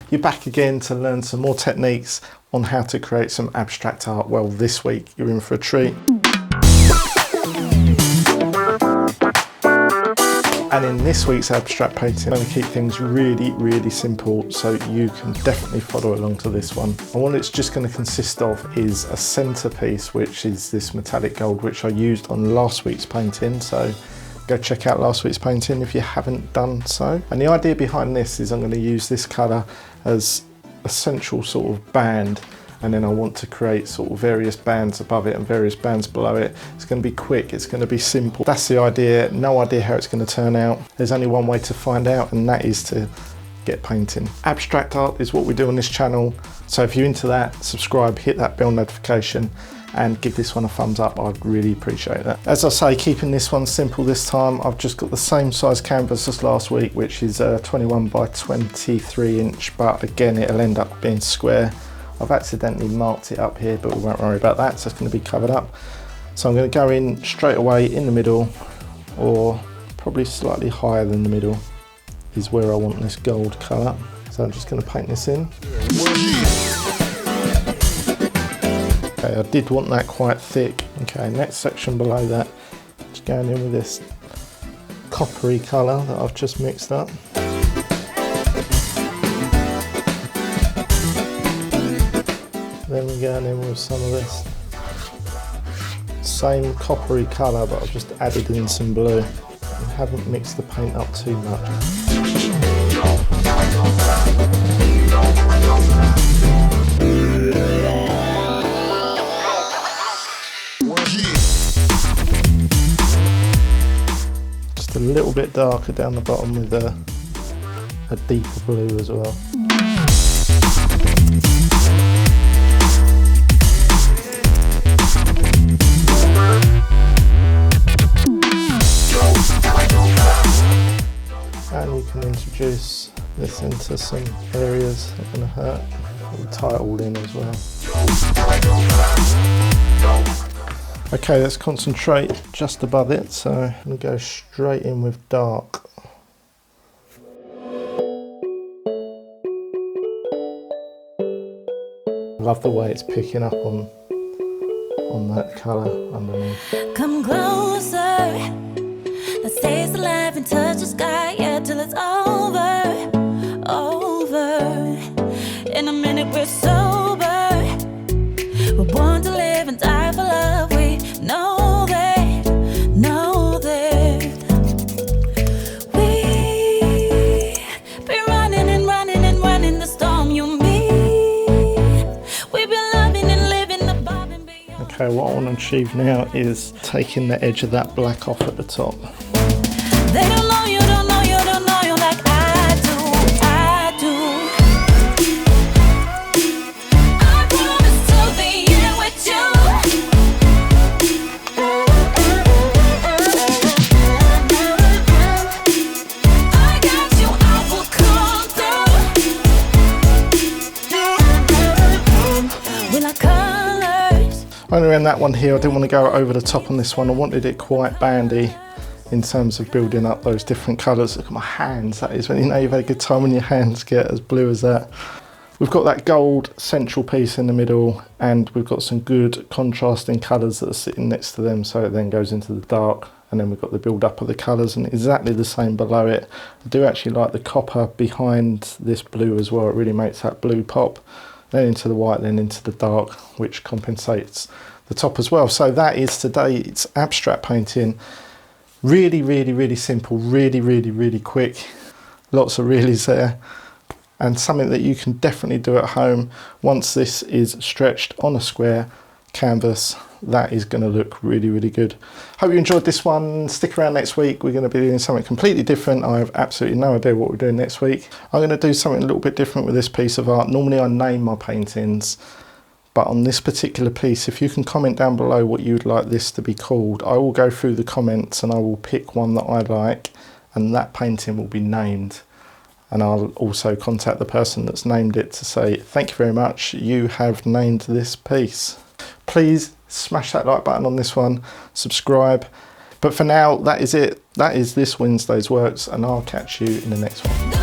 You're back again to learn some more techniques on how to create some abstract art. Well, this week you're in for a treat. And in this week's abstract painting, I'm going to keep things really simple, so you can definitely follow along to this one. And what it's just going to consist of is a centerpiece, which is this metallic gold, which I used on last week's painting. So go check out last week's painting if you haven't done so. And the idea behind this is I'm going to use this colour as a central sort of band, and then I want to create sort of various bands above it and various bands below it. It's going to be quick, it's going to be simple. That's the idea. No idea how it's going to turn out. There's only one way to find out, and that is to get painting. Abstract art is what we do on this channel, so if you're into that, subscribe, hit that bell notification, and give this one a thumbs up. I'd really appreciate that. As I say, keeping this one simple this time, I've just got the same size canvas as last week, which is 21 by 23 inch, but again, it'll end up being square. I've accidentally marked it up here, but we won't worry about that, so it's going to be covered up. So I'm going to go in straight away in the middle, or probably slightly higher than the middle is where I want this gold colour. So I'm just going to paint this in. Okay, I did want that quite thick. Okay, next section below that, just going in with this coppery colour that I've just mixed up. Then we're going in with some of this same coppery colour, but I've just added in some blue and haven't mixed the paint up too much. Just a little bit darker down the bottom with a deeper blue as well. And we can introduce this into some areas that are going to hurt. We'll tie it all in as well. Okay, let's concentrate just above it. So I'm going to go straight in with dark. Love the way it's picking up on that colour underneath. Come closer. Let's taste the life and touch the sky, yeah, till it's over. In a minute we're sober. We're born to live and die for love. We know that. We be running and running the storm, you and me. We've been loving and living above and beyond. Okay, what I want to achieve now is taking the edge of that black off at the top. They don't know you, don't know you, don't know you like I do. I promise to the end with you. I got you, I will come through. We like colors. Only around that one here, I didn't want to go over the top on this one. I wanted it quite bandy in terms of building up those different colours. Look at my hands, that is when you know you've had a good time when your hands get as blue as that. We've got that gold central piece in the middle, and we've got some good contrasting colours that are sitting next to them, so it then goes into the dark, and then we've got the build up of the colours, and exactly the same below it. I do actually like the copper behind this blue as well. It really makes that blue pop. Then into the white, then into the dark, which compensates the top as well. So that is today's abstract painting. Really simple, really quick. Lots of reallys there, and something that you can definitely do at home. Once this is stretched on a square canvas, that is going to look really good. Hope you enjoyed this one. Stick around next week. We're going to be doing something completely different. I have absolutely no idea what we're doing next week. I'm going to do something a little bit different with this piece of art. Normally I name my paintings, but on this particular piece, if you can comment down below what you'd like this to be called, I will go through the comments and I will pick one that I like, and that painting will be named. And I'll also contact the person that's named it to say, thank you very much, you have named this piece. Please smash that like button on this one, subscribe. But for now, that is it. That is this Wednesday's works, and I'll catch you in the next one.